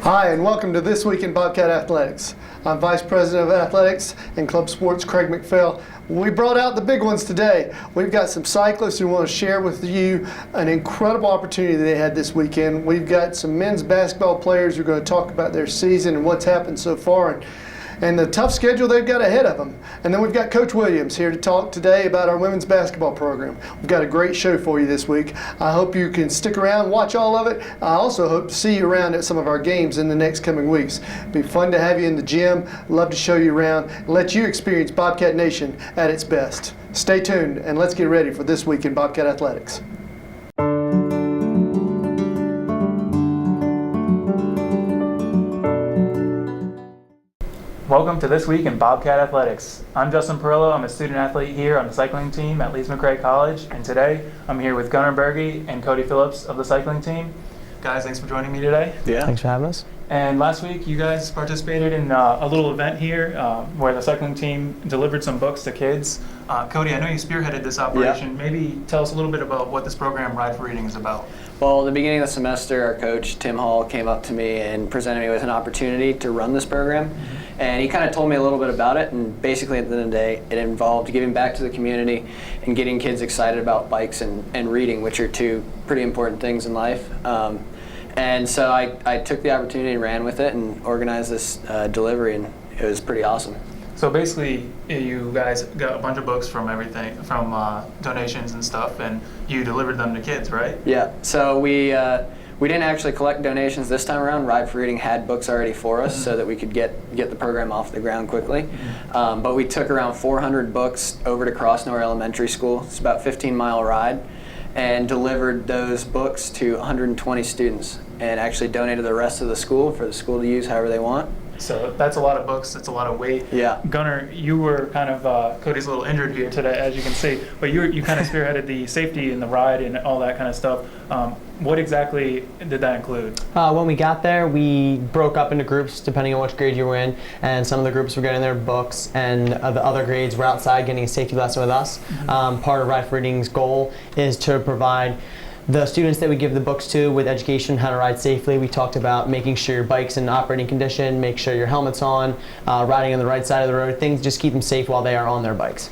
Hi, and welcome to This Week in Bobcat Athletics. I'm Vice President of Athletics and Club Sports, Craig McPhail. We brought out the big ones today. We've got some cyclists who want to share with you an incredible opportunity they had this weekend. We've got some men's basketball players who are going to talk about their season and what's happened so far, and the tough schedule they've got ahead of them. And then we've got Coach Williams here to talk today about our women's basketball program. We've got a great show for you this week. I hope you can stick around, watch all of it. I also hope to see you around at some of our games in the next coming weeks. It'd be fun to have you in the gym. Love to show you around, let you experience Bobcat Nation at its best. Stay tuned, and let's get ready for This Week in Bobcat Athletics. Welcome to This Week in Bobcat Athletics. I'm Justin Perillo. I'm a student athlete here on the cycling team at Lees-McRae College, and today I'm here with Gunnar Berge and Cody Phillips of the cycling team. Guys, thanks for joining me today. Yeah. Thanks for having us. And last week you guys participated in a little event here where the cycling team delivered some books to kids. Cody, I know you spearheaded this operation. Yeah. Maybe tell us a little bit about what this program, Ride for Reading, is about. Well, at the beginning of the semester, our coach, Tim Hall, came up to me and presented me with an opportunity to run this program. And he kind of told me a little bit about it, and basically at the end of the day, it involved giving back to the community and getting kids excited about bikes and reading, which are two pretty important things in life. And so I took the opportunity and ran with it and organized this delivery, and it was pretty awesome. So basically, you guys got a bunch of books from everything, from donations and stuff, and you delivered them to kids, right? Yeah. So we didn't actually collect donations this time around. Ride for Reading had books already for us so that we could get the program off the ground quickly. But we took around 400 books over to Crossnore Elementary School. It's about a 15-mile ride, and delivered those books to 120 students, and actually donated the rest of the school for the school to use however they want. So that's a lot of books, that's a lot of weight. Yeah. Gunnar, you were kind of, Cody's a little injured here today, as you can see, but you kind of spearheaded the safety in the ride and all that kind of stuff. What exactly did that include? When we got there, we broke up into groups depending on which grade you were in, and some of the groups were getting their books, and the other grades were outside getting a safety lesson with us. Part of Ride for Reading's goal is to provide the students that we give the books to with education how to ride safely. We talked about making sure your bike's in operating condition, make sure your helmet's on, riding on the right side of the road, things just keep them safe while they are on their bikes.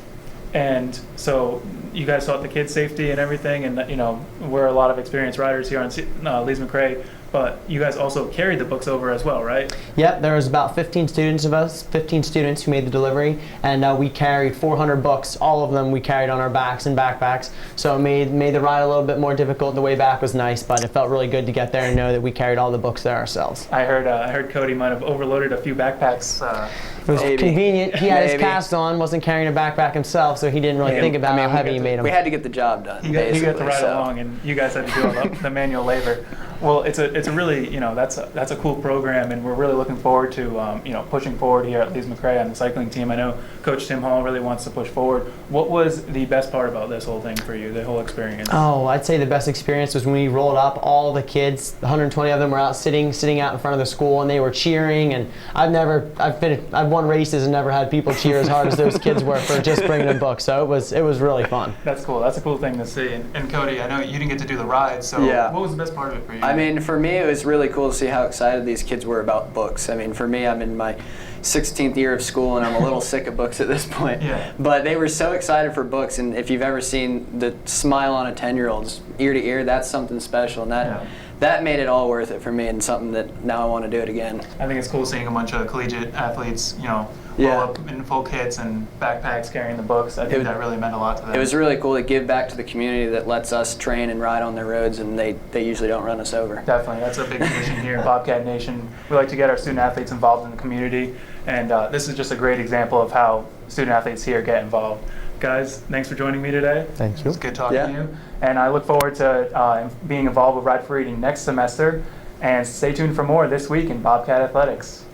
And so you guys taught the kids safety and everything, and you know, we're a lot of experienced riders here on Lees-McRae, but you guys also carried the books over as well, right? Yep, there was about 15 students who made the delivery, and we carried 400 books. All of them we carried on our backs and backpacks, so it made the ride a little bit more difficult. The way back was nice, but it felt really good to get there and know that we carried all the books there ourselves. I heard Cody might have overloaded a few backpacks. It was convenient. He had his cast on, wasn't carrying a backpack himself, so he didn't really think about how heavy he made them. We had to get the job done. He got to ride along, and you guys had to do all the manual labor. Well, it's a really, you know, that's a cool program, and we're really looking forward to pushing forward here at Lees-McRae on the cycling team. I know Coach Tim Hall really wants to push forward. What was the best part about this whole thing for you, the whole experience? Oh, I'd say the best experience was when we rolled up. All the kids, 120 of them, were out sitting out in front of the school, and they were cheering. And I've won races and never had people cheer as hard as those kids were for just bringing them books. So it was really fun. That's cool. That's a cool thing to see. And Cody, I know you didn't get to do the ride, so what was the best part of it for you? I mean, for me, it was really cool to see how excited these kids were about books. I mean, for me, I'm in my 16th year of school, and I'm a little sick of books at this point. Yeah. But they were so excited for books, and if you've ever seen the smile on a 10-year-old's ear to ear, that's something special, and that made it all worth it for me, and something that now I want to do it again. I think it's cool seeing a bunch of collegiate athletes, roll up in full kits and backpacks carrying the books. I think that really meant a lot to them. It was really cool to give back to the community that lets us train and ride on their roads, and they usually don't run us over. Definitely. That's a big tradition here in Bobcat Nation. We like to get our student athletes involved in the community, and this is just a great example of how student athletes here get involved. Guys, thanks for joining me today. Thank you. It's good talking to you. And I look forward to being involved with Ride for Reading next semester. And stay tuned for more This Week in Bobcat Athletics.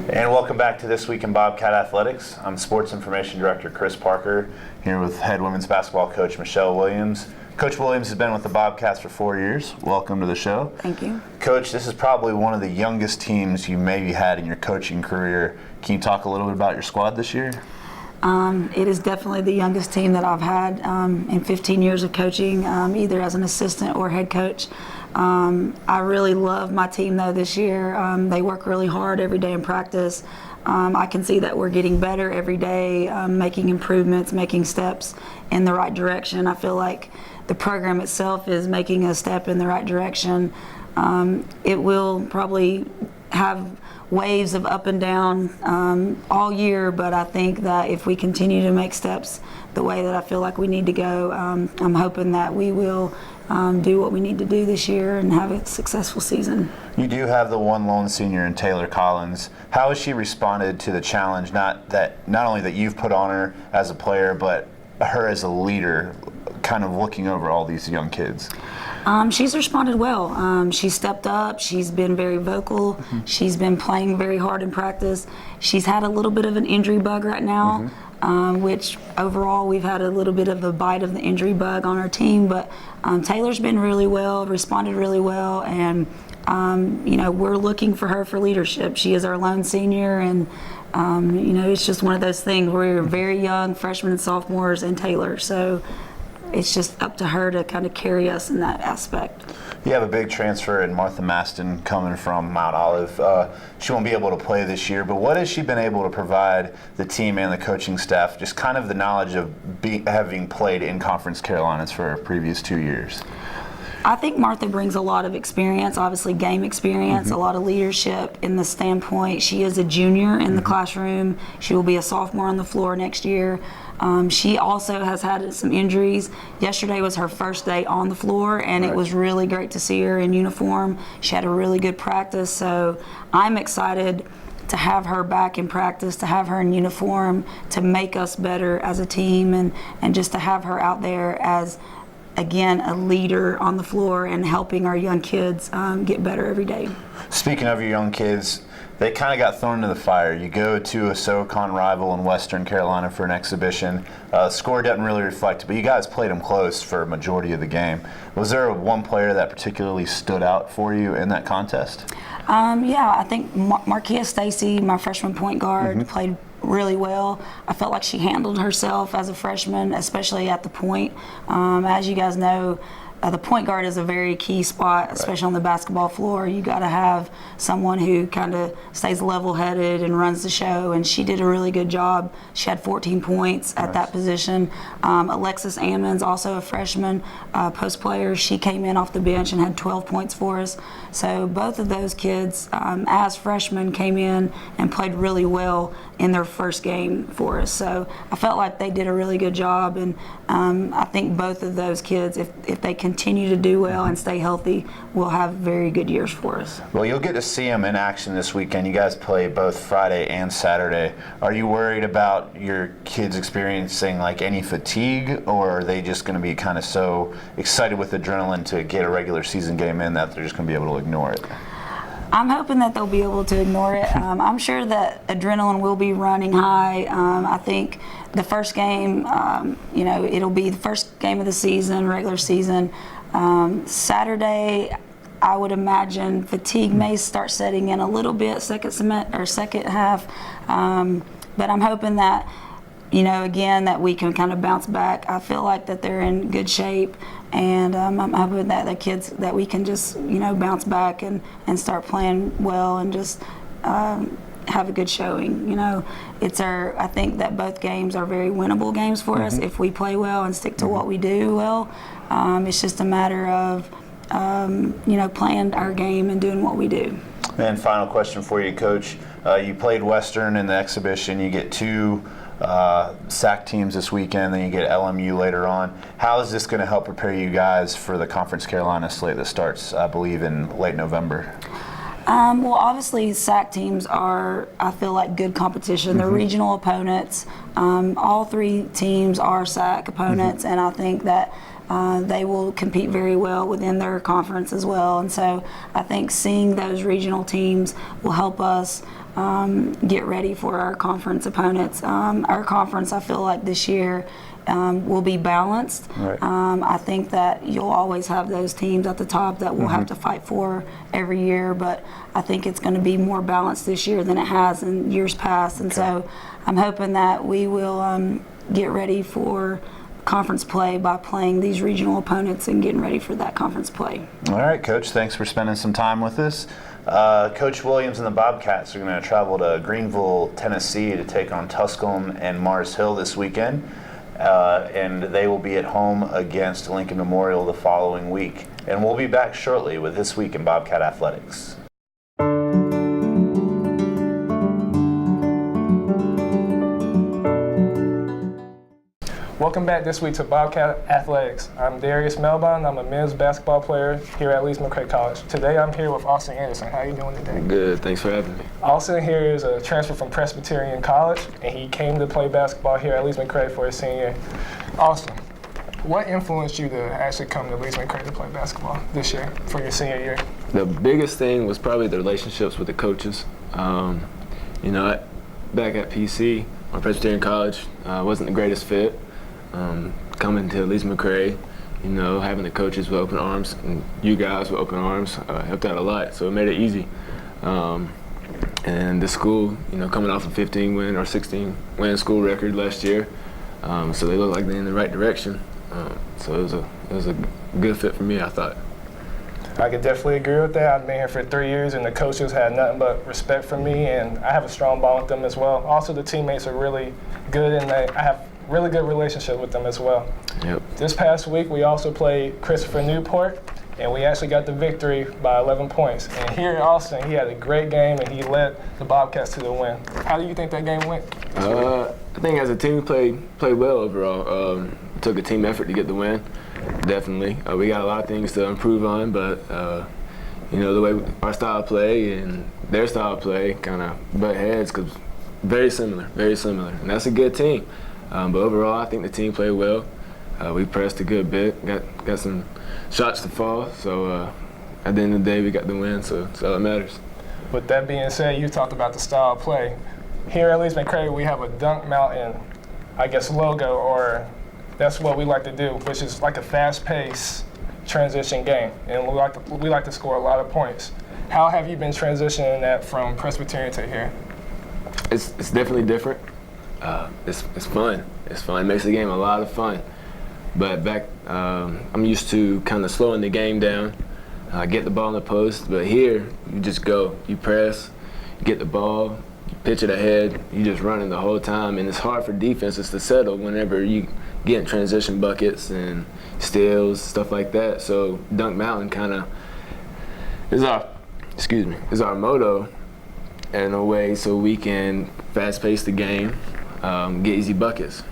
And welcome back to This Week in Bobcat Athletics. I'm Sports Information Director Chris Parker, here with head women's basketball coach Michelle Williams. Coach Williams has been with the Bobcats for 4 years. Welcome to the show. Thank you. Coach, this is probably one of the youngest teams you maybe had in your coaching career. Can you talk a little bit about your squad this year? It is definitely the youngest team that I've had in 15 years of coaching, either as an assistant or head coach. I really love my team though this year. They work really hard every day in practice. I can see that we're getting better every day, making improvements, making steps in the right direction. I feel like the program itself is making a step in the right direction. It will probably have waves of up and down all year, but I think that if we continue to make steps the way that I feel like we need to go, I'm hoping that we will do what we need to do this year and have a successful season. You do have the one lone senior in Taylor Collins. How has she responded to the challenge, not only that you've put on her as a player, but her as a leader, kind of looking over all these young kids? She's responded well. She's stepped up. She's been very vocal. She's been playing very hard in practice. She's had a little bit of an injury bug right now, which overall we've had a little bit of a bite of the injury bug on our team. But Taylor's been really well, responded really well, and we're looking for her for leadership. She is our lone senior, and it's just one of those things where we're very young, freshmen and sophomores, and Taylor. So it's just up to her to kind of carry us in that aspect. You have a big transfer in Martha Maston coming from Mount Olive. She won't be able to play this year, but what has she been able to provide the team and the coaching staff, just kind of the knowledge of having played in Conference Carolinas for her previous 2 years? I think Martha brings a lot of experience, obviously game experience, a lot of leadership in the standpoint. She is a junior in the classroom. She will be a sophomore on the floor next year. She also has had some injuries. Yesterday was her first day on the floor, and it was really great to see her in uniform. She had a really good practice, so I'm excited to have her back in practice, to have her in uniform, to make us better as a team, and just to have her out there as, again, a leader on the floor and helping our young kids get better every day. Speaking of your young kids, they kind of got thrown into the fire. You go to a SoCon rival in Western Carolina for an exhibition. Score doesn't really reflect it, but you guys played them close for a majority of the game. Was there one player that particularly stood out for you in that contest? Yeah, I think Marquia Stacy, my freshman point guard, played really well. I felt like she handled herself as a freshman, especially at the point. As you guys know, the point guard is a very key spot, especially on the basketball floor. You got to have someone who kind of stays level-headed and runs the show, and she did a really good job. She had 14 points at that position. Alexis Ammons, also a freshman post player, she came in off the bench and had 12 points for us. So both of those kids, as freshmen, came in and played really well in their first game for us. So I felt like they did a really good job, and I think both of those kids, if they continue to do well and stay healthy, will have very good years for us. Well, you'll get to see them in action this weekend. You guys play both Friday and Saturday. Are you worried about your kids experiencing like any fatigue, or are they just going to be kind of so excited with adrenaline to get a regular season game in that they're just going to be able to ignore it? I'm hoping that they'll be able to ignore it. I'm sure that adrenaline will be running high. I think the first game, it'll be the first game of the season, regular season. Saturday, I would imagine fatigue may start setting in a little bit, second half. But I'm hoping that, again, that we can kind of bounce back. I feel like that they're in good shape, and I'm hoping that the kids, that we can just, bounce back and start playing well and just have a good showing. I think that both games are very winnable games for us if we play well and stick to what we do well. It's just a matter of, playing our game and doing what we do. And final question for you, Coach. You played Western in the exhibition. You get two SAC teams this weekend, then you get LMU later on. How is this going to help prepare you guys for the Conference Carolina slate that starts, I believe, in late November? Well, obviously, SAC teams are, I feel like, good competition. They're regional opponents. All three teams are SAC opponents, and I think that they will compete very well within their conference as well. And so I think seeing those regional teams will help us get ready for our conference opponents. Our conference, I feel like this year, will be balanced. Right. I think that you'll always have those teams at the top that we'll have to fight for every year, but I think it's going to be more balanced this year than it has in years past. And so I'm hoping that we will get ready for conference play by playing these regional opponents and getting ready for that conference play. All right, Coach, thanks for spending some time with us. Coach Williams and the Bobcats are going to travel to Greenville, Tennessee to take on Tusculum and Mars Hill this weekend. And they will be at home against Lincoln Memorial the following week. And we'll be back shortly with This Week in Bobcat Athletics. Welcome back this week to Bobcat Athletics. I'm Darius Melbon. I'm a men's basketball player here at Lees-McRae College. Today I'm here with Austin Anderson. How are you doing today? Good, thanks for having me. Austin here is a transfer from Presbyterian College, and he came to play basketball here at Lees-McRae for his senior year. Austin, what influenced you to actually come to Lees-McRae to play basketball this year for your senior year? The biggest thing was probably the relationships with the coaches. Back at PC, or Presbyterian College, wasn't the greatest fit. Coming to Lees-McRae, having the coaches with open arms and you guys with open arms helped out a lot, so it made it easy. And the school, coming off a 15-win or 16-win school record last year, so they look like they're in the right direction. So it was a good fit for me, I thought. I could definitely agree with that. I've been here for 3 years, and the coaches had nothing but respect for me, and I have a strong bond with them as well. Also, the teammates are really good, and I have really good relationship with them as well. Yep. This past week, we also played Christopher Newport, and we actually got the victory by 11 points. And here in Austin, he had a great game, and he led the Bobcats to the win. How do you think that game went? I think as a team, we played well overall. It took a team effort to get the win, definitely. We got a lot of things to improve on, but the way our style of play and their style of play kind of butt heads, because very similar, and that's a good team. But overall, I think the team played well. We pressed a good bit, got some shots to fall. So at the end of the day, we got the win, so that's all that matters. With that being said, you talked about the style of play. Here at Lees-McRae, we have a Dunk Mountain, logo, or that's what we like to do, which is like a fast-paced transition game, and we like to score a lot of points. How have you been transitioning that from Presbyterian to here? It's definitely different. It's fun. It's fun. It makes the game a lot of fun. But I'm used to kind of slowing the game down, get the ball in the post. But here, you just go. You press, you get the ball, you pitch it ahead. You just running the whole time, and it's hard for defenses to settle whenever you get in transition buckets and steals, stuff like that. So Dunk Mountain kind of is our motto in a way, so we can fast-pace the game. Get easy buckets.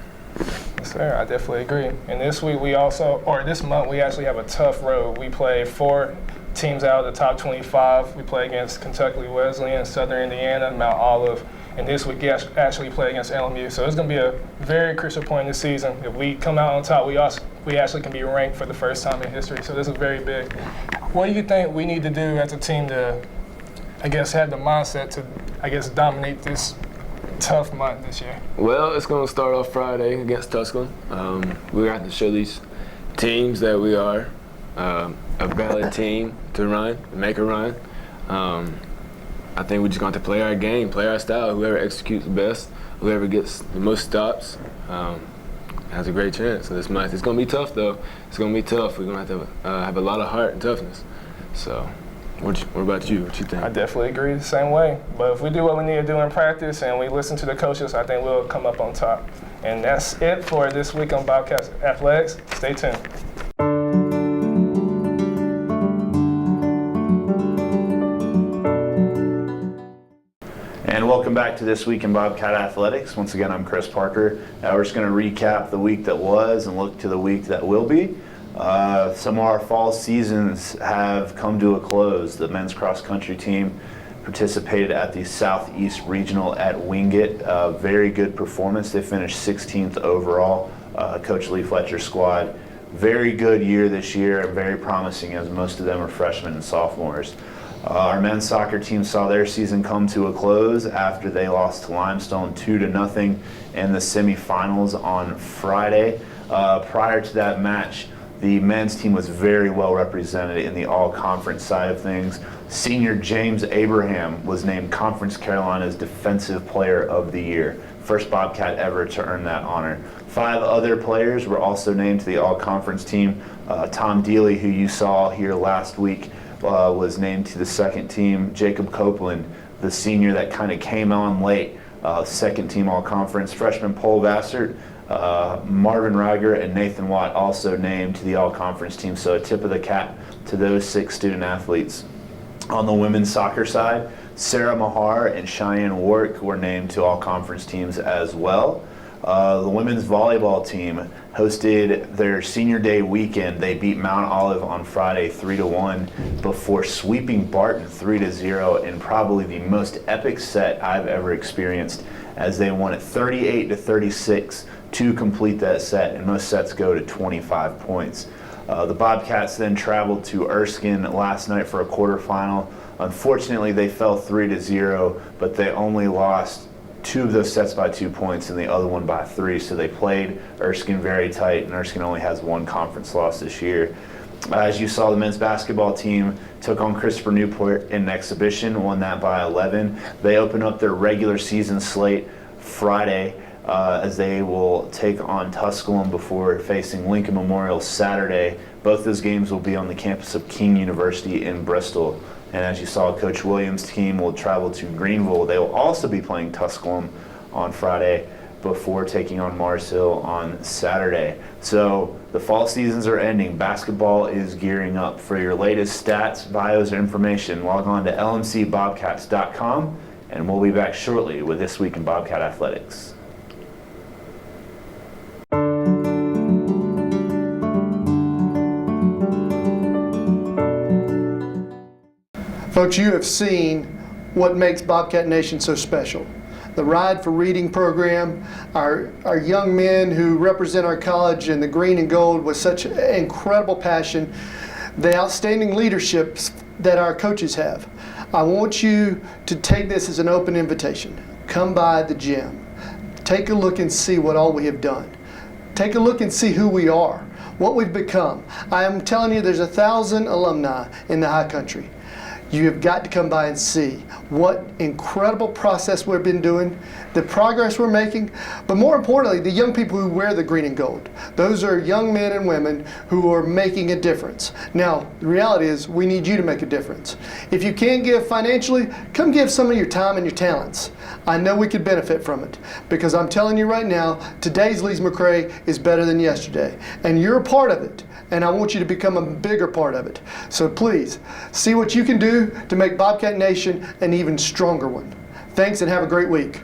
Yes, sir, I definitely agree. And this month, we actually have a tough road. We play 4 teams out of the top 25. We play against Kentucky Wesleyan, Southern Indiana, Mount Olive. And this week, we actually play against LMU. So it's going to be a very crucial point in the season. If we come out on top, we actually can be ranked for the first time in history. So this is very big. What do you think we need to do as a team to, have the mindset to, dominate this tough month this year? Well, it's going to start off Friday against Tusculum. We're going to have to show these teams that we are a valid team to make a run. I think we're just going to have to play our game, play our style. Whoever executes the best, whoever gets the most stops, has a great chance this month. It's going to be tough, though. It's going to be tough. We're going to have to have a lot of heart and toughness. So, what about you? What you think? I definitely agree the same way. But if we do what we need to do in practice and we listen to the coaches, I think we'll come up on top. And that's it for this week on Bobcat Athletics. Stay tuned. And welcome back to This Week in Bobcat Athletics. Once again, I'm Chris Parker. We're just going to recap the week that was and look to the week that will be. Some of our fall seasons have come to a close. The men's cross country team participated at the Southeast Regional at Wingate. Very good performance. They finished 16th overall. Coach Lee Fletcher's squad. Very good year this year, very promising as most of them are freshmen and sophomores. Our men's soccer team saw their season come to a close after they lost to Limestone 2-0 in the semifinals on Friday. Prior to that match, the men's team was very well represented in the all-conference side of things. Senior James Abraham was named Conference Carolina's Defensive Player of the Year, first Bobcat ever to earn that honor. 5 other players were also named to the all-conference team. Tom Dealey, who you saw here last week, was named to the second team. Jacob Copeland, the senior that kind of came on late, second team all-conference. Freshman Paul Bassert, Marvin Reiger, and Nathan Watt also named to the all-conference team. So a tip of the cap to those 6 student athletes. On the women's soccer side, Sarah Mahar and Cheyenne Warwick were named to all-conference teams as well. The women's volleyball team hosted their senior day weekend. They beat Mount Olive on Friday 3-1 before sweeping Barton 3-0 in probably the most epic set I've ever experienced, as they won it 38-36 to complete that set, and most sets go to 25 points. The Bobcats then traveled to Erskine last night for a quarterfinal. Unfortunately, they fell 3-0, but they only lost 2 of those sets by 2 points and the other one by 3. So they played Erskine very tight, and Erskine only has 1 conference loss this year. As you saw, the men's basketball team took on Christopher Newport in an exhibition, won that by 11. They open up their regular season slate Friday, as they will take on Tusculum before facing Lincoln Memorial Saturday. Both those games will be on the campus of King University in Bristol. And as you saw, Coach Williams' team will travel to Greenville. They will also be playing Tusculum on Friday before taking on Mars Hill on Saturday. So the fall seasons are ending. Basketball is gearing up. For your latest stats, bios, or information, log on to lmcbobcats.com, and we'll be back shortly with This Week in Bobcat Athletics. Folks, you have seen what makes Bobcat Nation so special. The Ride for Reading program, our young men who represent our college in the green and gold with such incredible passion, the outstanding leadership that our coaches have. I want you to take this as an open invitation. Come by the gym. Take a look and see what all we have done. Take a look and see who we are, what we've become. I am telling you, there's 1,000 alumni in the high country. You have got to come by and see what incredible process we've been doing, the progress we're making, but more importantly, the young people who wear the green and gold. Those are young men and women who are making a difference. Now, the reality is we need you to make a difference. If you can't give financially, come give some of your time and your talents. I know we could benefit from it, because I'm telling you right now, today's Lees-McRae is better than yesterday, and you're a part of it. And I want you to become a bigger part of it. So please, see what you can do to make Bobcat Nation an even stronger one. Thanks, and have a great week.